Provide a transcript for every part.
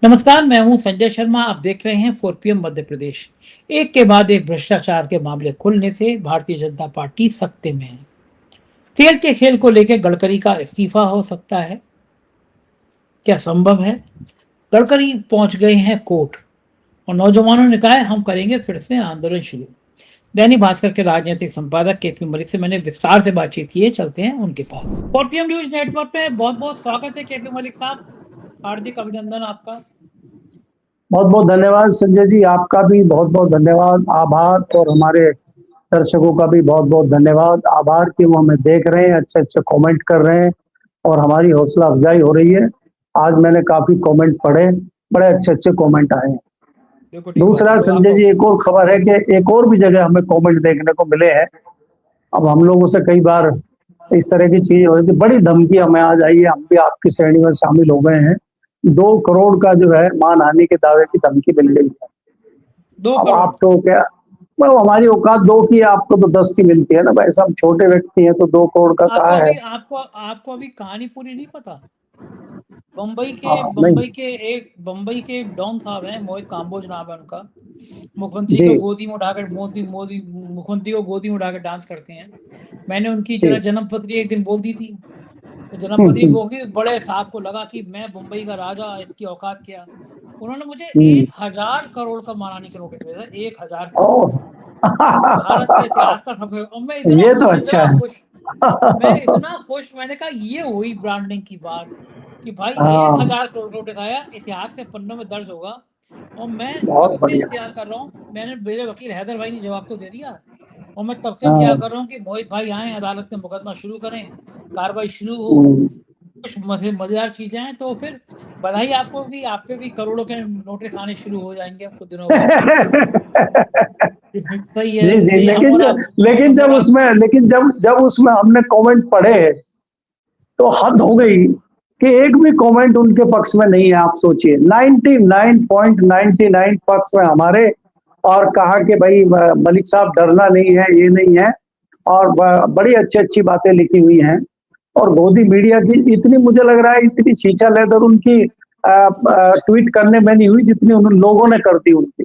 नमस्कार, मैं हूं संजय शर्मा। आप देख रहे हैं 4PM मध्य प्रदेश। एक के बाद एक भ्रष्टाचार के मामले खुलने से भारतीय जनता पार्टी सख्ते में है। तेल के खेल को लेकर गडकरी का इस्तीफा हो सकता है, क्या संभव है? गडकरी पहुंच गए हैं कोर्ट और नौजवानों ने कहा है हम करेंगे फिर से आंदोलन शुरू। दैनिक भास्कर के राजनीतिक संपादक केपी मलिक से मैंने विस्तार से बातचीत की है, चलते हैं उनके पास। 4PM न्यूज नेटवर्क पे बहुत बहुत स्वागत है केपी मलिक साहब, हार्दिक अभिनंदन आपका। बहुत बहुत धन्यवाद संजय जी, आपका भी बहुत बहुत धन्यवाद, आभार। और हमारे दर्शकों का भी बहुत बहुत धन्यवाद, आभार कि वो हमें देख रहे हैं, अच्छे अच्छे कमेंट कर रहे हैं और हमारी हौसला अफजाई हो रही है। आज मैंने काफी कमेंट पढ़े, बड़े अच्छे अच्छे कमेंट आए हैं। बिल्कुल ठीक बात दूसरा है संजय आपको। जी, एक और खबर है कि एक और भी जगह हमें कमेंट देखने को मिले हैं। अब हम लोगों से कई बार इस तरह की चीज हो रही थी, बड़ी धमकी हमें आज आई है, हम भी आपकी श्रेणी में शामिल हो गए हैं। 2 करोड़ का जो है मानहानि के दावे की धमकी मिल गई है। दो अब करोड़ आप तो क्या, मतलब हमारी औकात 2 की है, आपको तो 10 की मिलती है ना भाई साहब, छोटे व्यक्ति हैं तो 2 करोड़ का आपको कहाँ है। अभी आपको आपको अभी कहानी पूरी नहीं पता। बम्बई के हाँ नहीं। बम्बई के एक डॉन साहब हैं, मोहित काम्बोज नाम है उनका। मुख्यमंत्री जी। को गोदी में उठाकर मोदी मोदी मुख्यमंत्री को गोदी में उठाकर डांस करते हैं। मैंने उनकी जी। जरा जन्म पत्री एक दिन बोल दी थी, तो जन्म हम्म, पत्री हम्म, बोल दी, बड़े साहब को लगा कि मैं मुंबई का राजा, इसकी औकात क्या। उन्होंने मुझे हम्म। 1,000 करोड़ का मानहानि का नोटिस भेजा, 1,000 करोड़। ओह। भारत के इतिहास का सबसे, और मैं इतना ये तो खुश अच्छा इतना है। खुश मैं इतना खुश, मैंने कहा ये हुई ब्रांडिंग की बात कि भाई एक हाँ, हजार करोड़ का उठाया, इतिहास के पन्नों में दर्ज होगा। और मैं कब बहुत से बढ़िया। इंतजार कर रहा हूँ, मैंने मेरे वकील हैदर भाई ने जवाब तो दे दिया, और मैं तब से इंतजार हाँ। कर रहा हूँ कि मोहित भाई आए, अदालत में मुकदमा शुरू करें, कार्रवाई शुरू हो, हम्म। कुछ मजेदार चीजें हैं, तो फिर बधाई आपको कि आप पे भी करोड़ों के नोटिस आने शुरू हो जाएंगे कुछ दिनों बाद। सही है जी जी, ये लेकिन हमारा लेकिन हम जब और आप। उसमें लेकिन जब जब उसमें हमने कमेंट पढ़े तो हद हो गई कि एक भी कमेंट उनके पक्ष में नहीं है। आप सोचिए, 99.99 पक्ष में हमारे। और कहा कि भाई मलिक साहब डरना नहीं है, ये नहीं है। और बड़ी अच्छी अच्छी बातें लिखी हुई हैं। और गोदी मीडिया की इतनी, मुझे लग रहा है इतनी छीछा लेदर उनकी ट्वीट करने में नहीं हुई जितनी उन लोगों ने कर दी उनकी।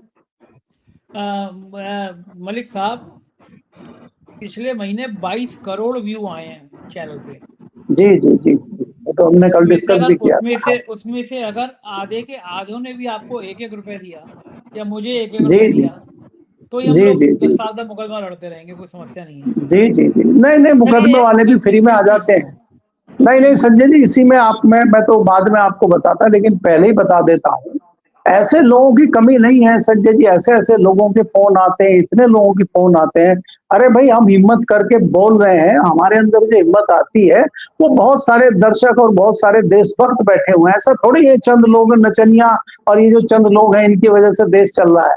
मलिक साहब, पिछले महीने 22 करोड़ व्यू आए हैं चैनल पे। जी जी जी, वो तो हमने कल डिस्कस भी किया था। उसमें से अगर आधे के आधों ने भी आपको 1-1 रुपए दिया, या मुझे 1-1 जी रुपए जी दिया, तो ही हम जी लोग जी जी 10 साल तक मुकदमा लड़ते रहेंगे, कोई समस्या नहीं है। जी जी जी, नहीं नहीं, मुकदमे चलिए वाले भी फ्री में आ जाते हैं। नहीं नहीं संजय जी, इसी में आप मैं तो बाद में आपको बताता, लेकिन पहले ही बता देता हूँ। ऐसे लोगों की कमी नहीं है संजय जी, ऐसे ऐसे लोगों के फोन आते हैं, इतने लोगों के फोन आते हैं। अरे भाई, हम हिम्मत करके बोल रहे हैं, हमारे अंदर जो हिम्मत आती है वो बहुत सारे दर्शक और बहुत सारे देशभक्त बैठे हुए हैं। ऐसा थोड़ी है चंद लोग नचनिया और ये जो चंद लोग हैं इनकी वजह से देश चल रहा है।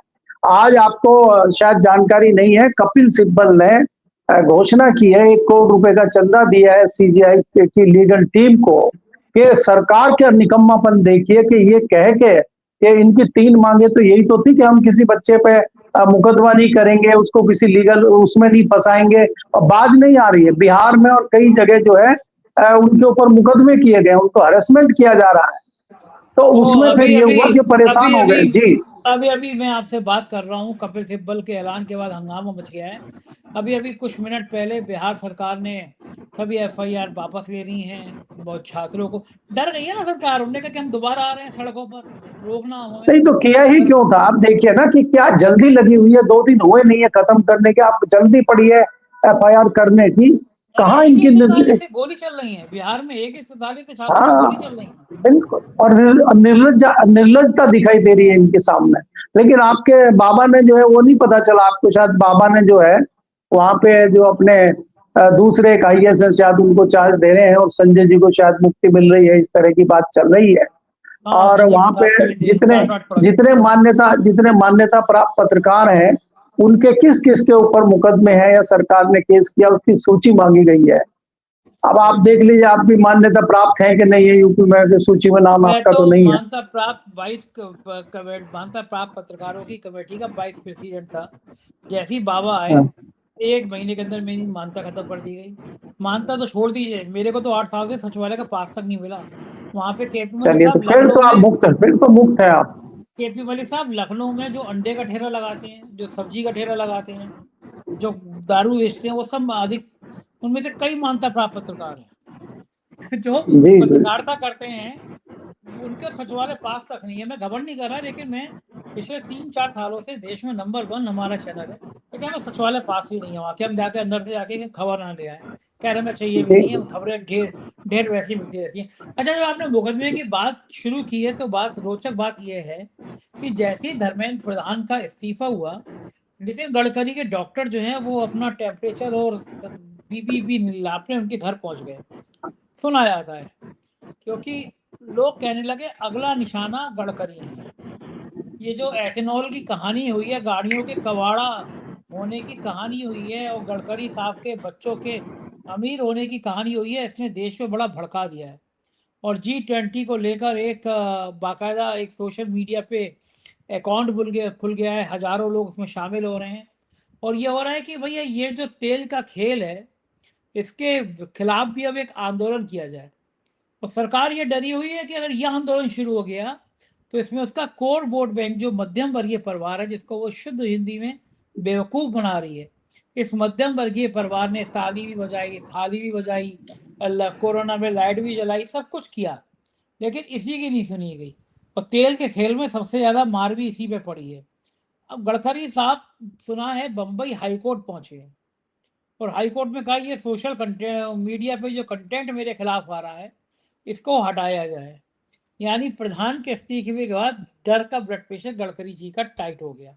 आज आपको शायद जानकारी नहीं है, कपिल सिब्बल ने घोषणा की है, 1 करोड़ रुपए का चंदा दिया है सीजीआई की लीगल टीम को। कि सरकार का निकम्मापन देखिए कि ये कह के कि इनकी 3 मांगे तो यही तो थी कि हम किसी बच्चे पे मुकदमा नहीं करेंगे, उसको किसी लीगल उसमें नहीं फंसाएंगे। और बाज नहीं आ रही है, बिहार में और कई जगह जो है उनके ऊपर मुकदमे किए गए, उनको हरेसमेंट किया जा रहा है। तो तो उसमें फिर अभी ये अभी हुआ कि अभी परेशान हो अभी गए जी। अभी अभी मैं आपसे बात कर रहा हूँ, कपिल सिब्बल के ऐलान के बाद हंगामा मच गया है। अभी अभी कुछ मिनट पहले बिहार सरकार ने सभी एफआईआर वापस ले ली हैं। बहुत छात्रों को डर गई है ना सरकार, उन्होंने कहा कि हम दोबारा आ रहे हैं सड़कों पर, रोकना हमें। नहीं तो किया ही अगर क्यों था? आप देखिए ना कि क्या जल्दी लगी हुई है, 2 दिन हुए नहीं है खत्म करने के, आप जल्दी पड़ी है एफआईआर करने की। अरे कहाँ एक इनकी एक से ताली से गोली चल रही है बिहार में, एक एक से ताली से छात्रों पे हाँ गोली चल रही है। बिल्कुल। और निर्लजता दिखाई दे रही है इनके सामने। लेकिन आपके बाबा ने जो है वो नहीं पता चला आपको, शायद बाबा ने जो है वहां पे जो अपने दूसरे एक आईएएस है, शायद उनको चार्ज दे रहे हैं और संजय जी को शायद मुक्ति मिल रही है, इस तरह की बात चल रही है। हाँ, और संजय वहां पे प्रसाद के भी जितने डांट पड़ गई। जितने मान्यता प्राप्त पत्रकार हैं, उनके किस किस के ऊपर मुकदमे हैं या सरकार ने केस किया, उसकी सूची मांगी गई है। अब आप देख अच्छा, लीजिए, आप भी मान्यता प्राप्त है कि नहीं है यूपी में, कि सूची में नाम मैं आपका तो तो नहीं है। मानता प्राप्त पत्रकारों की कमेटी का वाइस प्रेसिडेंट था। जैसे ही बाबा आए, हाँ। 1 महीने के अंदर मेरी मानता खत्म कर दी गई। मानता तो छोड़ दीजिए, मेरे को तो 8 साल से सचिवालय का पास तक नहीं मिला। वहां पे केपी मलिक चलिए, तो साहब फिर तो लखनऊ आप में, मुक्त है, फिर तो मुक्त है आप। केपी मलिक साहब लखनऊ में जो अंडे का ठेला लगाते हैं, जो सब्जी का ठेला लगाते हैं, जो दारू बेचते हैं, वो सब अधिक, उनमें से कई मान्यता प्राप्त पत्रकार हैं जो जी जी। पत्रकारिता करते हैं, उनके सचिवालय पास तक नहीं है। मैं घमंड नहीं कर रहा, लेकिन मैं पिछले 3-4 सालों से देश में नंबर 1 हमारा चैनल है, लेकिन हमें सचिवालय पास भी नहीं है, वहाँ के हम जाके अंदर से जाके खबर ना ले आए, कह रहे हमें चाहिए भी नहीं है, खबरें ढेर ढेर वैसी मिलती रहती हैं। अच्छा, जब आपने मुकदमे की बात शुरू की है, तो बात रोचक बात यह है कि जैसे ही धर्मेंद्र प्रधान का इस्तीफा हुआ, नितिन गडकरी के डॉक्टर जो हैं वो अपना टेम्परेचर और बीपी भी नापने उनके घर पहुंच गए, सुना जाता है, क्योंकि लोग कहने लगे अगला निशाना गडकरी है। ये जो एथेनॉल की कहानी हुई है, गाड़ियों के कबाड़ा होने की कहानी हुई है, और गडकरी साहब के बच्चों के अमीर होने की कहानी हुई है, इसने देश में बड़ा भड़का दिया है। और G20 को लेकर एक बाकायदा एक सोशल मीडिया पे अकाउंट खुल गया है, हजारों लोग उसमें शामिल हो रहे हैं, और ये हो रहा है कि भैया ये जो तेल का खेल है, इसके खिलाफ भी अब एक आंदोलन किया जाए। और सरकार ये डरी हुई है कि अगर यह आंदोलन शुरू हो गया, तो इसमें उसका कोर वोट बैंक, जो मध्यम वर्गीय परिवार है, जिसको वो शुद्ध हिंदी में बेवकूफ़ बना रही है, इस मध्यम वर्गीय परिवार ने ताली भी बजाई, थाली भी बजाई, अल्लाह कोरोना में लाइट भी जलाई, सब कुछ किया, लेकिन इसी की नहीं सुनी गई। और तेल के खेल में सबसे ज़्यादा मार भी इसी पे पड़ी है। अब गडकरी साहब सुना है बम्बई हाई कोर्ट पहुंचे हैं, और हाई कोर्ट में कहा ये सोशल कंटेंट, मीडिया पे जो कंटेंट मेरे खिलाफ आ रहा है, इसको हटाया जाए। यानी प्रधान के इस्तीफे के बाद डर का ब्लड प्रेशर गडकरी जी का टाइट हो गया।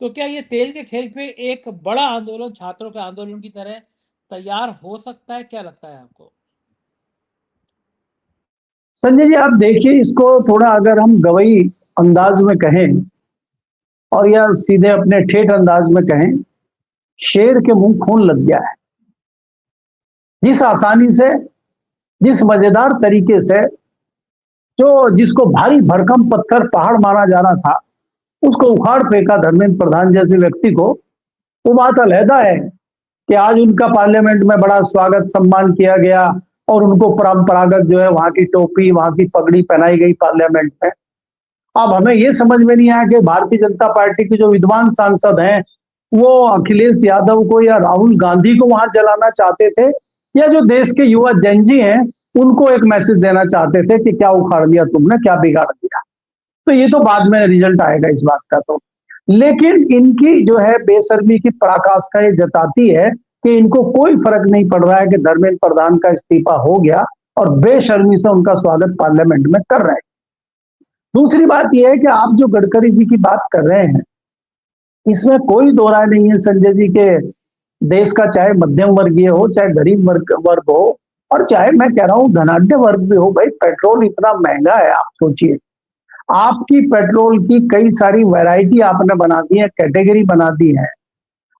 तो क्या ये तेल के खेल पे एक बड़ा आंदोलन, छात्रों के आंदोलन की तरह तैयार हो सकता है? क्या लगता है आपको? संजय जी, आप देखिए, इसको थोड़ा अगर हम गवई अंदाज में कहें और या सीधे अपने ठेठ अंदाज में कहें, शेर के मुंह खून लग गया है। जिस आसानी से, जिस मजेदार तरीके से, जो जिसको भारी भरकम पत्थर पहाड़ माना जा रहा था, उसको उखाड़ फेंका धर्मेंद्र प्रधान जैसे व्यक्ति को। वो बात अलहदा है कि आज उनका पार्लियामेंट में बड़ा स्वागत सम्मान किया गया, और उनको परंपरागत जो है वहां की टोपी, वहां की पगड़ी पहनाई गई पार्लियामेंट में। अब हमें ये समझ में नहीं आया कि भारतीय जनता पार्टी के जो विद्वान सांसद हैं, वो अखिलेश यादव को या राहुल गांधी को वहां जलाना चाहते थे, या जो देश के युवा जंजी हैं उनको एक मैसेज देना चाहते थे कि क्या उखाड़ लिया तुमने, क्या बिगाड़ दिया। तो ये तो बाद में रिजल्ट आएगा इस बात का। तो लेकिन इनकी जो है बेशर्मी की पराकाष्ठा ये जताती है कि इनको कोई फर्क नहीं पड़ रहा है कि धर्मेंद्र प्रधान का इस्तीफा हो गया, और बेशर्मी से उनका स्वागत पार्लियामेंट में कर रहे हैं। दूसरी बात यह है कि आप जो गडकरी जी की बात कर रहे हैं, इसमें कोई दो राय नहीं है संजय जी के देश का, चाहे मध्यम वर्गीय हो, चाहे गरीब वर्ग हो, और चाहे मैं कह रहा हूं धनाढ्य वर्ग भी हो। भाई, पेट्रोल इतना महंगा है, आप सोचिए, आपकी पेट्रोल की कई सारी वैरायटी आपने बना दी है, कैटेगरी बना दी है।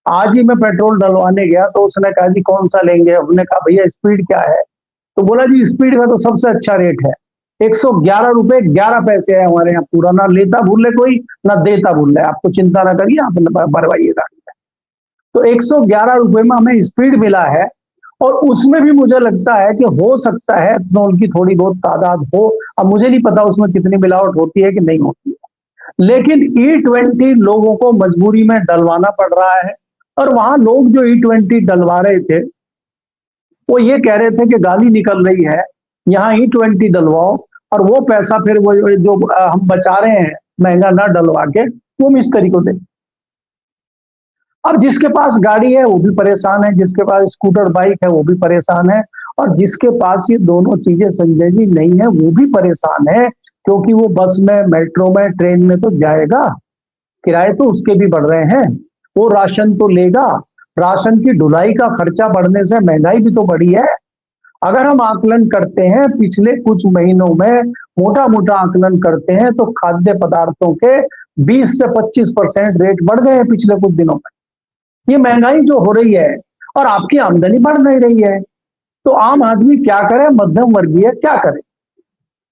आज ही मैं पेट्रोल डलवाने गया तो उसने कहा जी कौन सा लेंगे, हमने कहा भैया स्पीड क्या है, तो बोला जी स्पीड में तो सबसे अच्छा रेट है, 111 रुपए 11 पैसे है हमारे यहाँ पूरा, ना लेता भूल कोई, ना देता भूल, आपको चिंता ना करिए, आप भरवाइए गाड़ी में। तो 111 रुपए में हमें स्पीड मिला है, और उसमें भी मुझे लगता है कि हो सकता है एथेनॉल की थोड़ी बहुत तादाद हो। अब मुझे नहीं पता उसमें कितनी मिलावट होती है कि नहीं होती है, लेकिन E20 लोगों को मजबूरी में डलवाना पड़ रहा है। और वहां लोग जो E20 डलवा रहे थे, वो ये कह रहे थे कि गाली निकल रही है, यहाँ E20 डलवाओ, और वो पैसा फिर वो जो हम बचा रहे हैं महंगा ना डलवा के, वो मिस्त्री को दे। अब जिसके पास गाड़ी है वो भी परेशान है, जिसके पास स्कूटर बाइक है वो भी परेशान है, और जिसके पास ये दोनों चीजें संजय जी नहीं है वो भी परेशान है, क्योंकि वो बस में, मेट्रो में, ट्रेन में तो जाएगा, किराए तो उसके भी बढ़ रहे हैं, वो राशन तो लेगा, राशन की ढुलाई का खर्चा बढ़ने से महंगाई भी तो बढ़ी है। अगर हम आकलन करते हैं पिछले कुछ महीनों में, मोटा मोटा आकलन करते हैं, तो खाद्य पदार्थों के 20 से 25% रेट बढ़ गए हैं पिछले कुछ दिनों में। ये महंगाई जो हो रही है, और आपकी आमदनी बढ़ नहीं रही है, तो आम आदमी क्या करे, मध्यम वर्गीय क्या करे?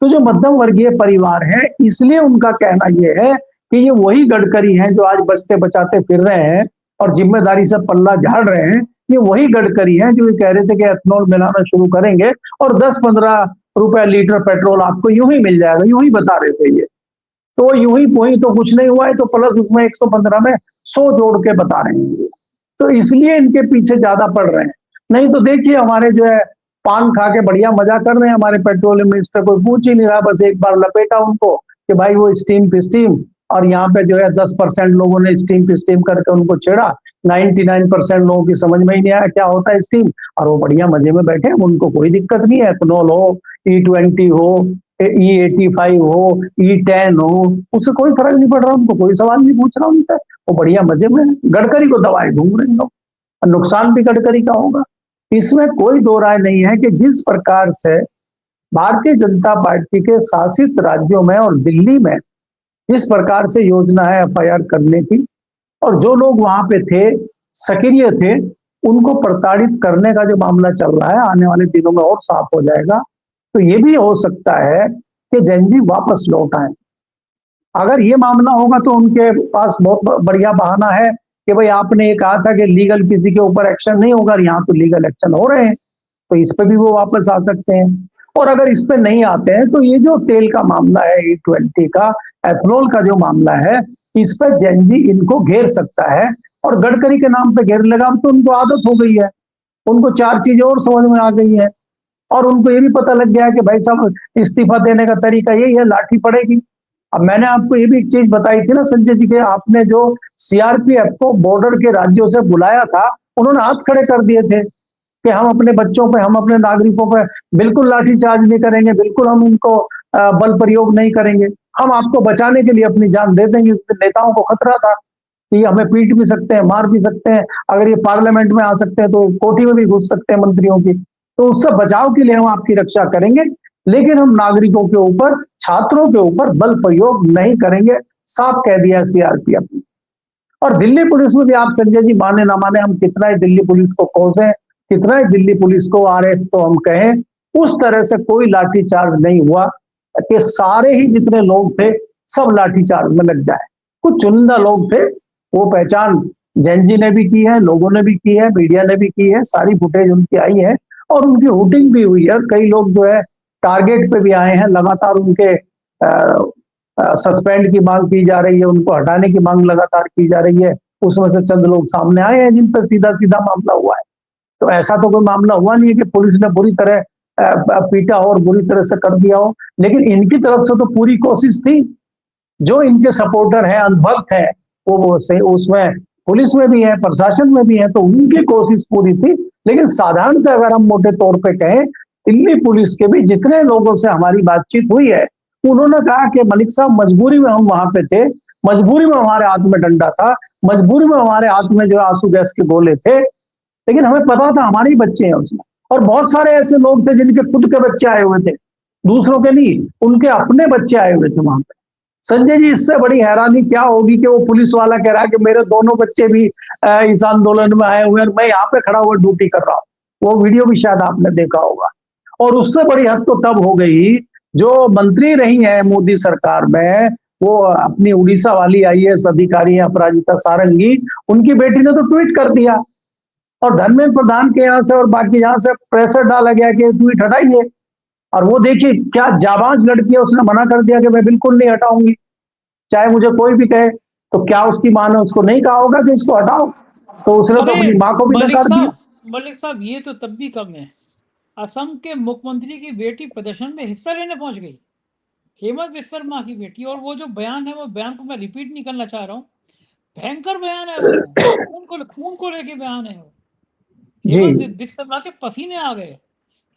तो जो मध्यम वर्गीय परिवार है, इसलिए उनका कहना यह है कि ये वही गडकरी हैं जो आज बचते बचाते फिर रहे हैं और जिम्मेदारी से पल्ला झाड़ रहे हैं। ये वही गडकरी हैं जो ये कह रहे थे कि एथेनॉल मिलाना शुरू करेंगे और 10-15 रुपया लीटर पेट्रोल आपको यूं ही मिल जाएगा, यूं ही बता रहे थे ये। तो यूं ही वही तो कुछ नहीं हुआ है, तो प्लस उसमें 115 में 100 जोड़ के बता रहे हैं ये। तो इसलिए इनके पीछे ज्यादा पड़ रहे हैं। नहीं तो देखिए हमारे जो है पान खा के बढ़िया मजा कर रहे हैं हमारे पेट्रोलियम मिनिस्टर, कोई पूछ ही नहीं रहा, बस एक बार लपेटा उनको कि भाई वो स्टीम फिस्टीम, और यहाँ पे जो है 10% लोगों ने स्टीम फिस्टीम करके उनको छेड़ा, 99% लोगों की समझ में ही नहीं आया क्या होता है स्टीम, और वो बढ़िया मजे में बैठे, उनको कोई दिक्कत नहीं है। एथनॉल हो, E20 हो, E85 हो, E10 हो, उससे कोई फर्क नहीं पड़ रहा उनको, कोई सवाल नहीं पूछ रहा उनसे, वो बढ़िया मजे में है। गडकरी को दबाए घूम रहे हैं लोग, नुकसान भी गडकरी का होगा। इसमें कोई दो राय नहीं है कि जिस प्रकार से भारतीय जनता पार्टी के शासित राज्यों में और दिल्ली में जिस प्रकार से योजना है FIR करने की, और जो लोग वहां पे थे, सक्रिय थे, उनको प्रताड़ित करने का जो मामला चल रहा है, आने वाले दिनों में और साफ हो जाएगा। तो ये भी हो सकता है कि जेनजी वापस लौट आए। अगर ये मामला होगा तो उनके पास बहुत बढ़िया बहाना है कि भाई आपने ये कहा था कि लीगल किसी के ऊपर एक्शन नहीं होगा, यहाँ तो लीगल एक्शन हो रहे हैं, तो इस पे भी वो वापस आ सकते हैं। और अगर इस पे नहीं आते हैं तो ये जो तेल का मामला है, E20 का, एथनॉल का जो मामला है, इस पे जेनजी इनको घेर सकता है, और गडकरी के नाम पे घेर लेगा। अब तो उनको आदत हो गई है, उनको चार चीजें और समझ में आ गई है, और उनको ये भी पता लग गया है कि भाई साहब इस्तीफा देने का तरीका यही है, लाठी पड़ेगी। अब मैंने आपको ये भी एक चीज बताई थी ना संजय जी के, आपने जो CRPF को बॉर्डर के राज्यों से बुलाया था, उन्होंने हाथ खड़े कर दिए थे कि हम अपने बच्चों पे, हम अपने नागरिकों पे बिल्कुल लाठीचार्ज नहीं करेंगे, बिल्कुल हम इनको बल प्रयोग नहीं करेंगे, हम आपको बचाने के लिए अपनी जान दे देंगे। नेताओं को खतरा था कि हमें पीट भी सकते हैं, मार भी सकते हैं, अगर ये पार्लियामेंट में आ सकते हैं तो कोठी में भी घुस सकते हैं मंत्रियों की, तो उससे बचाव के लिए हम आपकी रक्षा करेंगे, लेकिन हम नागरिकों के ऊपर, छात्रों के ऊपर बल प्रयोग नहीं करेंगे, साफ कह दिया CRPF ने। और दिल्ली पुलिस में भी आप संजय जी माने ना माने, हम कितना ही दिल्ली पुलिस को कोसें, कितना ही दिल्ली पुलिस को RF तो हम कहें, उस तरह से कोई लाठीचार्ज नहीं हुआ कि सारे ही जितने लोग थे सब लाठीचार्ज में लग जाए। कुछ चुनिंदा लोग थे, वो पहचान जेनजी ने भी की है, लोगों ने भी की है, मीडिया ने भी की है, सारी फुटेज उनकी आई है, और उनकी हुटिंग भी हुई है। कई लोग जो है टारगेट पे भी आए हैं, लगातार उनके सस्पेंड की मांग की जा रही है, उनको हटाने की मांग लगातार की जा रही है। उसमें से चंद लोग सामने आए हैं जिन पर सीधा सीधा मामला हुआ है। तो ऐसा तो कोई मामला हुआ नहीं है कि पुलिस ने बुरी तरह पीटा हो और बुरी तरह से कर दिया हो, लेकिन इनकी तरफ से तो पूरी कोशिश थी। जो इनके सपोर्टर हैं, अंधभक्त हैं, वो से उसमें पुलिस में भी है, प्रशासन में भी है, तो उनकी कोशिश पूरी थी। लेकिन साधारणतः अगर हम मोटे तौर पे कहें, दिल्ली पुलिस के भी जितने लोगों से हमारी बातचीत हुई है, उन्होंने कहा कि मलिक साहब मजबूरी में हम वहां पे थे, मजबूरी में हमारे हाथ में डंडा था, मजबूरी में हमारे हाथ में जो आंसू गैस के गोले थे, लेकिन हमें पता था हमारे ही बच्चे हैं उसमें। और बहुत सारे ऐसे लोग थे जिनके खुद के बच्चे आए हुए थे, दूसरों के नहीं, उनके अपने बच्चे आए हुए थे वहां पे। संजय जी, इससे बड़ी हैरानी क्या होगी कि वो पुलिस वाला कह रहा है कि मेरे दोनों बच्चे भी इस आंदोलन में आए हुए हैं, मैं यहाँ पे खड़ा हुआ ड्यूटी कर रहा हूँ। वो वीडियो भी शायद आपने देखा होगा। और उससे बड़ी हद तो तब हो गई, जो मंत्री रही है मोदी सरकार में, वो अपनी उड़ीसा वाली IAS अधिकारी है अपराजिता सारंगी, उनकी बेटी ने तो ट्वीट कर दिया, और धर्मेंद्र प्रधान के यहाँ से और बाकी यहाँ से प्रेशर डाला गया कि ट्वीट हटाइए। और वो देखिए क्या जाबाज लड़की है, उसने मना कर दिया कि मैं बिल्कुल नहीं हटाऊंगी, चाहे मुझे कोई भी कहे। तो क्या उसकी मां ने उसको नहीं कहा होगा कि इसको हटाओ? तो उसने तो अपनी मां को भी नकार दिया। मलिक साहब, ये तो तब भी कम है। असम के मुख्यमंत्री की बेटी प्रदर्शन में हिस्सा लेने पहुंच गई, हेमंत बिस्वा शर्मा की बेटी। और वो जो बयान है, वो बयान को मैं रिपीट नहीं करना चाह रहा हूँ, भयंकर बयान है वो, खून को लेके बयान है वो। जी हेमंत बिस्वा शर्मा के पसीने आ गए।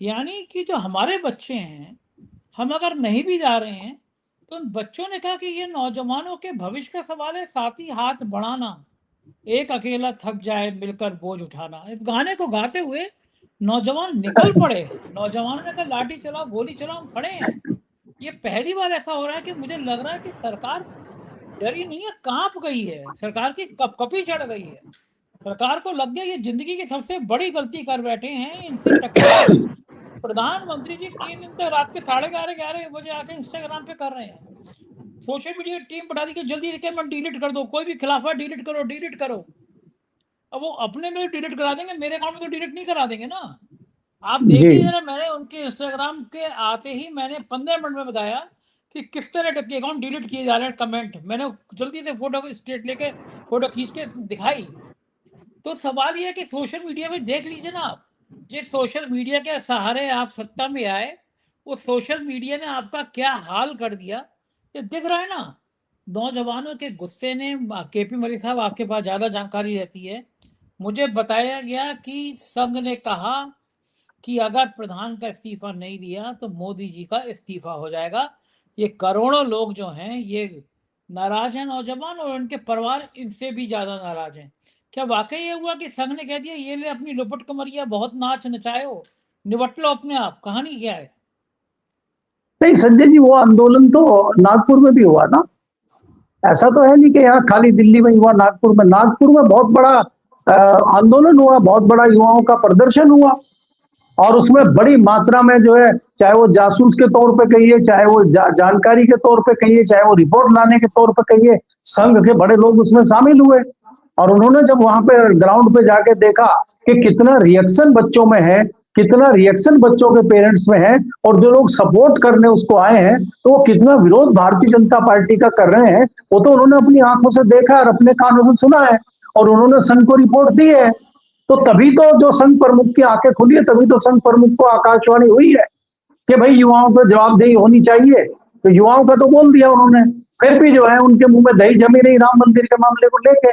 यानी कि जो हमारे बच्चे हैं, हम अगर नहीं भी जा रहे हैं, तो उन बच्चों ने कहा कि ये नौजवानों के भविष्य का सवाल है, साथ ही हाथ बढ़ाना, एक अकेला थक जाए मिलकर बोझ उठाना। इस गाने को गाते हुए नौजवान निकल पड़े। नौजवानों ने कहा लाठी चलाओ, गोली चलाओ, हम खड़े हैं। ये पहली बार ऐसा हो रहा है कि मुझे लग रहा है कि सरकार डरी नहीं है, कांप गई है, सरकार की कपकपी चढ़ गई है। सरकार को लग गया ये जिंदगी की सबसे बड़ी गलती कर बैठे हैं, इनसे टकराए। प्रधानमंत्री जी 3 दिन तक रात के 11:30 बजे आके इंस्टाग्राम पे कर रहे हैं, सोशल मीडिया टीम बढ़ा दी कि जल्दी कमेंट डिलीट कर दो, कोई भी खिलाफ है डिलीट करो, डिलीट करो। अब वो अपने में डिलीट करा देंगे, मेरे अकाउंट में तो डिलीट नहीं करा देंगे ना। आप जी। देखिए जरा, मैंने उनके इंस्टाग्राम के आते ही मैंने 15 मिनट में बताया कि किस तरह के अकाउंट डिलीट किए जा रहे हैं, कमेंट मैंने जल्दी से फोटो स्टेट लेके फोटो खींच के दिखाई। तो सवाल ये है कि सोशल मीडिया में देख लीजिए ना आप, जिस सोशल मीडिया के सहारे आप सत्ता में आए, वो सोशल मीडिया ने आपका क्या हाल कर दिया, ये दिख रहा है ना। नौजवानों के गुस्से ने, केपी मलिक साहब आपके पास ज़्यादा जानकारी रहती है, मुझे बताया गया कि संघ ने कहा कि अगर प्रधान का इस्तीफा नहीं दिया तो मोदी जी का इस्तीफा हो जाएगा। ये करोड़ों लोग जो हैं ये नाराज हैं, नौजवान और उनके परिवार इनसे भी ज्यादा नाराज हैं। क्या वाकई ये हुआ कि संघ ने कह दिया ये ले अपनी लुपट कमरिया, बहुत नाच नचाए हो, निबट लो अपने आप, कहानी क्या है? नहीं संजय जी, वो आंदोलन तो नागपुर में भी हुआ ना। ऐसा तो है नहीं कि यहाँ खाली दिल्ली में ही हुआ, नागपुर में बहुत बड़ा आंदोलन हुआ, बहुत बड़ा युवाओं का प्रदर्शन हुआ। और उसमें बड़ी मात्रा में जो है, चाहे वो जासूस के तौर पे कहिए, चाहे वो जानकारी के तौर पे कहिए, चाहे वो रिपोर्ट लाने के तौर पे कहिए, संघ के बड़े लोग उसमें शामिल हुए। और उन्होंने जब वहां पे ग्राउंड पे जाके देखा कि कितना रिएक्शन बच्चों में है, कितना रिएक्शन बच्चों के पेरेंट्स में है, और जो लोग सपोर्ट करने उसको आए हैं, तो वो कितना विरोध भारतीय जनता पार्टी का कर रहे हैं, वो तो उन्होंने अपनी आंखों से देखा और अपने कानों से सुना है, और उन्होंने संघ को रिपोर्ट दी है। तो तभी तो जो संघ प्रमुख की आंखें खुली है, तभी तो संघ प्रमुख को आकाशवाणी हुई है कि भाई युवाओं पर जवाबदेही होनी चाहिए। तो युवाओं का तो बोल दिया उन्होंने। फिर भी जो है उनके मुंह में दही जमी नहीं राम मंदिर के मामले को लेके।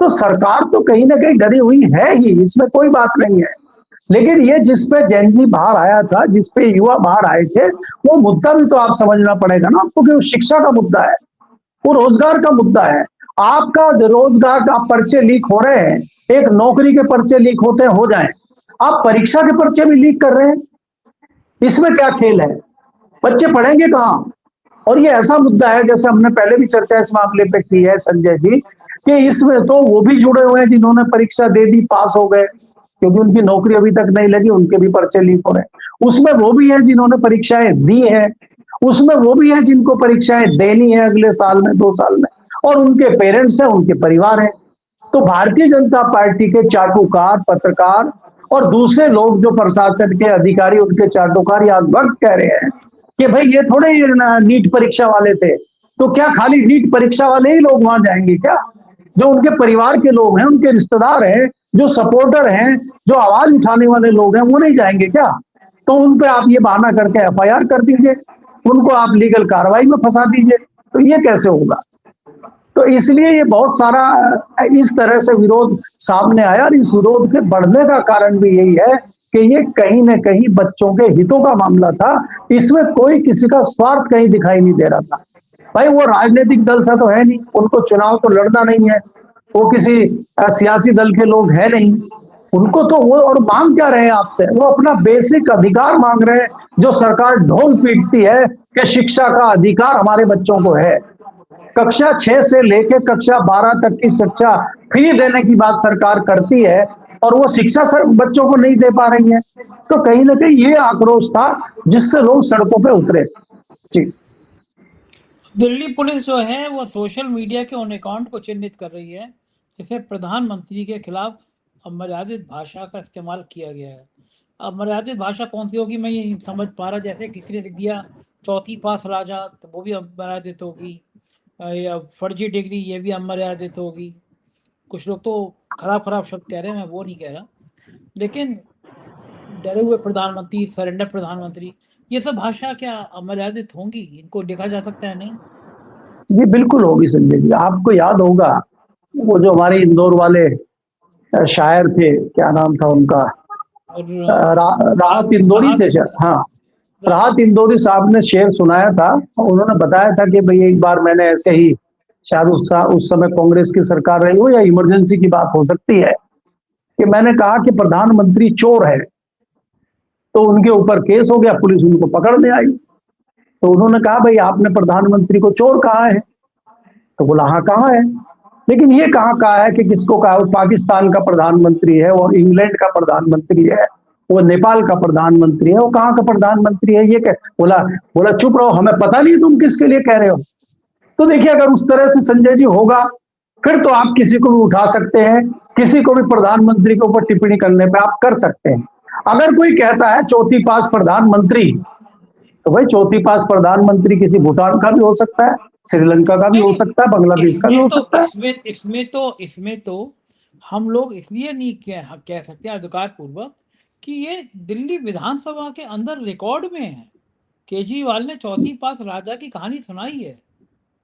तो सरकार तो कहीं ना कहीं डरी हुई है ही, इसमें कोई बात नहीं है। लेकिन ये जिस पे जैन जी बाहर आया था, जिस पे युवा बाहर आए थे, वो मुद्दा भी तो आप समझना पड़ेगा ना आपको, कि वो शिक्षा का मुद्दा है, वो रोजगार का मुद्दा है। आपका रोजगार का पर्चे लीक हो रहे हैं, एक नौकरी के पर्चे लीक होते हैं, हो जाए, आप परीक्षा के पर्चे भी लीक कर रहे हैं, इसमें क्या खेल है? बच्चे पढ़ेंगे कहां? और ये ऐसा मुद्दा है, जैसे हमने पहले भी चर्चा इस मामले पे की है संजय जी, कि इसमें तो वो भी जुड़े हुए हैं जिन्होंने परीक्षा दे दी, पास हो गए, क्योंकि उनकी नौकरी अभी तक नहीं लगी, उनके भी पर्चे लीक हो रहे हैं। उसमें वो भी है जिन्होंने परीक्षाएं दी है, उसमें वो भी है जिनको परीक्षाएं देनी है अगले साल में, 2 साल में, और उनके पेरेंट्स हैं, उनके परिवार हैं। तो भारतीय जनता पार्टी के चाटुकार, पत्रकार और दूसरे लोग जो प्रशासन के अधिकारी, उनके चाटुकार आज वक्त कह रहे हैं कि भाई ये थोड़े नीट परीक्षा वाले थे। तो क्या खाली नीट परीक्षा वाले ही लोग वहां जाएंगे क्या? जो उनके परिवार के लोग हैं, उनके रिश्तेदार हैं, जो सपोर्टर हैं, जो आवाज उठाने वाले लोग हैं, वो नहीं जाएंगे क्या? तो उन पे आप ये बहाना करके एफआईआर कर दीजिए, उनको आप लीगल कार्रवाई में फंसा दीजिए। तो ये कैसे होगा? तो इसलिए ये बहुत सारा इस तरह से विरोध सामने आया, और इस विरोध के बढ़ने का कारण भी यही है कि ये कहीं न कहीं बच्चों के हितों का मामला था। इसमें कोई किसी का स्वार्थ कहीं दिखाई नहीं दे रहा था। भाई वो राजनीतिक दल से तो है नहीं, उनको चुनाव तो लड़ना नहीं है, वो किसी सियासी दल के लोग है नहीं। उनको तो वो, और मांग क्या रहे हैं आपसे? वो अपना बेसिक अधिकार मांग रहे हैं, जो सरकार ढोल पीटती है कि शिक्षा का अधिकार हमारे बच्चों को है। कक्षा 6 से लेकर कक्षा 12 तक की शिक्षा फ्री देने की बात सरकार करती है, और वो शिक्षा बच्चों को नहीं दे पा रही है। तो कहीं ना कहीं ये आक्रोश था जिससे लोग सड़कों पे उतरे। जी। दिल्ली पुलिस जो है वो सोशल मीडिया के उन अकाउंट को चिन्हित कर रही है जिसमें प्रधानमंत्री के खिलाफ अमर्यादित भाषा का इस्तेमाल किया गया है। अमर्यादित भाषा कौन सी होगी मैं ये नहीं समझ पा रहा। जैसे किसी ने लिख दिया चौथी पास राजा, तो वो भी अमर्यादित होगी, या फर्जी डिग्री, ये भी अमर्यादित होगी। कुछ लोग तो खराब खराब शब्द कह रहे हैं, मैं वो नहीं कह रहा, लेकिन डरे हुए प्रधानमंत्री, सरेंडर प्रधानमंत्री, ये सब भाषा क्या अमर्यादित होंगी? इनको देखा जा सकता है नहीं? जी बिल्कुल होगी संजय जी। आपको याद होगा वो जो हमारे इंदौर वाले शायर थे, क्या नाम था उनका, और राहत इंदौरी थे शायद, हाँ, राहत इंदौरी साहब ने शेर सुनाया था। उन्होंने बताया था कि भाई एक बार मैंने ऐसे ही, शायद उस समय कांग्रेस की सरकार रही हो या इमरजेंसी की बात हो सकती है, कि मैंने कहा कि प्रधानमंत्री चोर है, तो उनके ऊपर केस हो गया, पुलिस उनको पकड़ने आई। तो उन्होंने कहा भाई आपने प्रधानमंत्री को चोर कहा है? तो बोला हाँ कहा है, लेकिन ये कहा है कि किसको कहा? वो पाकिस्तान का प्रधानमंत्री है, वो इंग्लैंड का प्रधानमंत्री है, वो नेपाल का प्रधानमंत्री है, वो कहाँ का प्रधानमंत्री है? ये बोला बोला चुप रहो, हमें पता नहीं तुम किसके लिए कह रहे हो। तो देखिए, अगर उस तरह से संजय जी होगा, फिर तो आप किसी को भी उठा सकते हैं, किसी को भी प्रधानमंत्री के ऊपर टिप्पणी करने पे आप कर सकते हैं। अगर कोई कहता है चौथी पास प्रधानमंत्री, तो भाई चौथी पास प्रधानमंत्री किसी भूटान का भी हो सकता है, श्रीलंका का भी हो नहीं, सकता है, बांग्लादेश का भी हो सकता है। इसमें तो हम लोग इसलिए नहीं कह सकते अधिकार पूर्वक कि ये दिल्ली विधानसभा के अंदर रिकॉर्ड में है। केजरीवाल ने चौथी पास राजा की कहानी सुनाई है,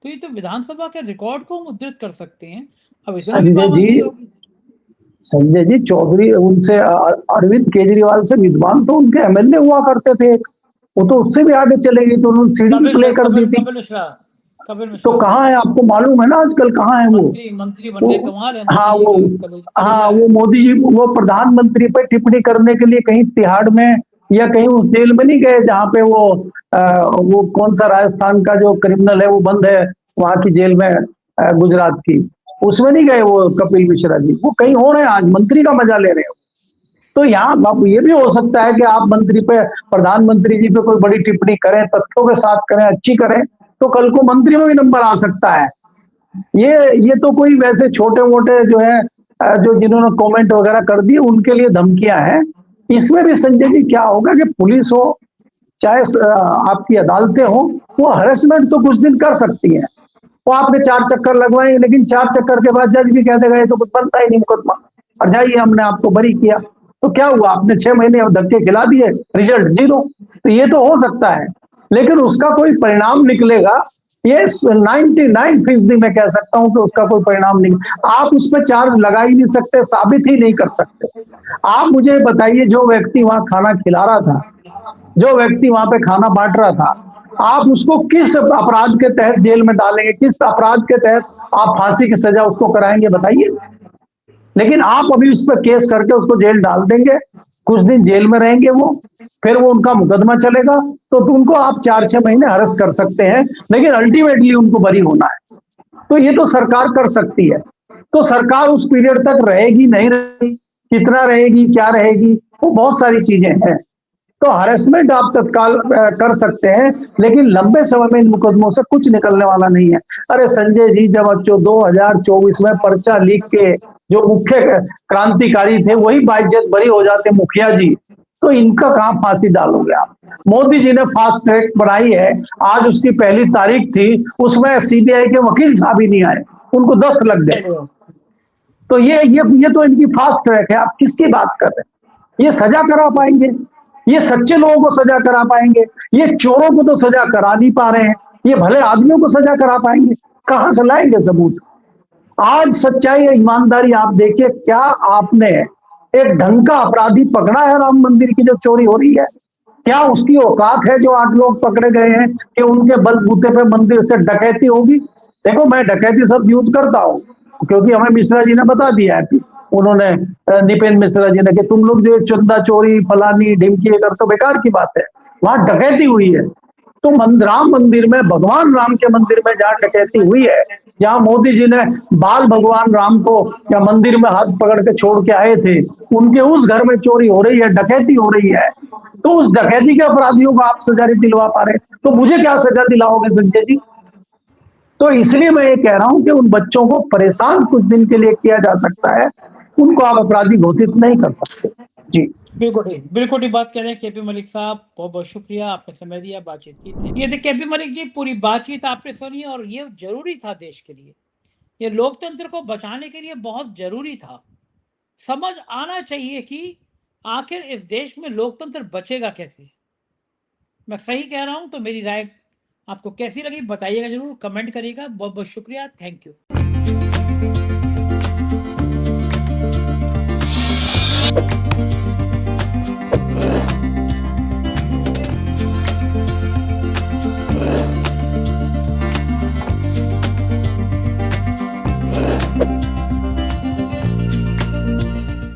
तो ये तो विधानसभा के रिकॉर्ड को हम उद्धृत कर सकते हैं। अब इतना भी संजय जी, पाबंदी होगी? संजय जी चौधरी उनसे अरविंद केजरीवाल से विद्वान तो उनके एमएलए हुआ करते थे, वो तो उससे भी आगे चले गई, तो उन्होंने सीढ़ी प्ले कर दी थी। कपिल तो मिश्रा कहाँ है आपको मालूम है ना आजकल कहाँ है वो? मंत्री बन वो गए। कमाल है, हाँ मोदी जी वो का कलेजा हाँ है। वो मोदी जी वो प्रधानमंत्री पे टिप्पणी करने के लिए कहीं तिहाड़ में या कहीं उस जेल में नहीं गए जहाँ पे वो कौन सा राजस्थान का जो क्रिमिनल है वो बंद है वहां की जेल में, गुजरात की, उसमें नहीं गए वो कपिल मिश्रा जी, वो कहीं हो रहे हैं आज, मंत्री का मजा ले रहे हो। तो यहाँ अब ये भी हो सकता है कि आप मंत्री पे, प्रधानमंत्री जी पे कोई बड़ी टिप्पणी करें, तथ्यों के साथ करें, अच्छी करें, तो कल को मंत्री में भी नंबर आ सकता है। ये तो कोई वैसे छोटे मोटे जो है जो जिन्होंने कमेंट वगैरह कर दिए उनके लिए धमकियां हैं। इसमें भी संजय जी क्या होगा कि पुलिस हो चाहे आपकी अदालतें हो, वो हरेसमेंट तो कुछ दिन कर सकती हैं। वो आपने 4 चक्कर लगवाएंगे, लेकिन 4 चक्कर के बाद जज भी कह देगा ये तो कुछ बनता ही नहीं मुकदमा, और जाइए हमने आपको बरी किया। तो क्या हुआ, आपने 6 महीने धक्के खिला दिए, रिजल्ट जीरो। तो ये तो हो सकता है, लेकिन उसका कोई परिणाम निकलेगा ये 99% मैं कह सकता हूं कि उसका कोई परिणाम नहीं। आप उस पर चार्ज लगा ही नहीं सकते, साबित ही नहीं कर सकते। आप मुझे बताइए, जो व्यक्ति वहां खाना खिला रहा था, जो व्यक्ति वहां पे खाना बांट रहा था, आप उसको किस अपराध के तहत जेल में डालेंगे, किस अपराध के तहत आप फांसी की सजा उसको कराएंगे, बताइए। लेकिन आप अभी उस पर केस करके उसको जेल डाल देंगे, कुछ दिन जेल में रहेंगे वो, फिर वो उनका मुकदमा चलेगा, तो उनको आप 4-6 महीने अरेस्ट कर सकते हैं, लेकिन अल्टीमेटली उनको बरी होना है। तो ये तो सरकार कर सकती है। तो सरकार उस पीरियड तक रहेगी नहीं रहेगी, कितना रहेगी, क्या रहेगी, वो बहुत सारी चीजें हैं। तो हरेसमेंट आप तत्काल कर सकते हैं, लेकिन लंबे समय में इन मुकदमों से कुछ निकलने वाला नहीं है। अरे संजय जी, जब 2024 में पर्चा लीक के जो मुख्य क्रांतिकारी थे वही बाइज्जत बरी हो जाते मुखिया जी, तो इनका कहां फांसी डालोगे आप? मोदी जी ने फास्ट ट्रैक बनाई है, आज उसकी पहली तारीख थी, उसमें सीबीआई के वकील साहब ही नहीं आए, उनको 10 लग गए। तो ये तो इनकी फास्ट ट्रैक है, आप किसकी बात कर रहे हैं? ये सजा करा पाएंगे? ये सच्चे लोगों को सजा करा पाएंगे? ये चोरों को तो सजा करा नहीं पा रहे हैं, ये भले आदमियों को सजा करा पाएंगे? कहां से लाएंगे सबूत? आज सच्चाई है, ईमानदारी आप देखिए, क्या आपने एक ढंग का अपराधी पकड़ा है राम मंदिर की जो चोरी हो रही है? क्या उसकी औकात है जो 8 लोग पकड़े गए हैं कि उनके बलबूते पे मंदिर से डकैती होगी? देखो, मैं डकैती शब्द यूज करता हूं क्योंकि हमें मिश्रा जी ने बता दिया है, उन्होंने निपेन मिश्रा जी ने, कि तुम लोग जो चंदा चोरी फलानी ढिमकी कर, तो बेकार की बात है, वहां डकैती हुई है। तो राम मंदिर में, भगवान राम के मंदिर में जहां डकैती हुई है, जहां मोदी जी ने बाल भगवान राम को या मंदिर में हाथ पकड़ के छोड़ के आए थे, उनके उस घर में चोरी हो रही है, डकैती हो रही है, तो उस डकैती के अपराधियों को आप सजा नहीं दिलवा पा रहे, तो मुझे क्या सजा दिलाओगे संजय जी? तो इसलिए मैं ये कह रहा हूं कि उन बच्चों को परेशान कुछ दिन के लिए किया जा सकता है, उनको आप अपराधी घोषित नहीं कर सकते। जी बिल्कुल ठीक बात कह रहे हैं केपी मलिक साहब, बहुत बहुत शुक्रिया, आपने समय दिया, बातचीत की थी। ये देखिए केपी मलिक जी, पूरी बातचीत आपने सुनी और ये जरूरी था देश के लिए, ये लोकतंत्र को बचाने के लिए बहुत जरूरी था। समझ आना चाहिए कि आखिर इस देश में लोकतंत्र बचेगा कैसे। मैं सही कह रहा हूं? तो मेरी राय आपको कैसी लगी बताइएगा, जरूर कमेंट करिएगा। बहुत बहुत शुक्रिया, थैंक यू।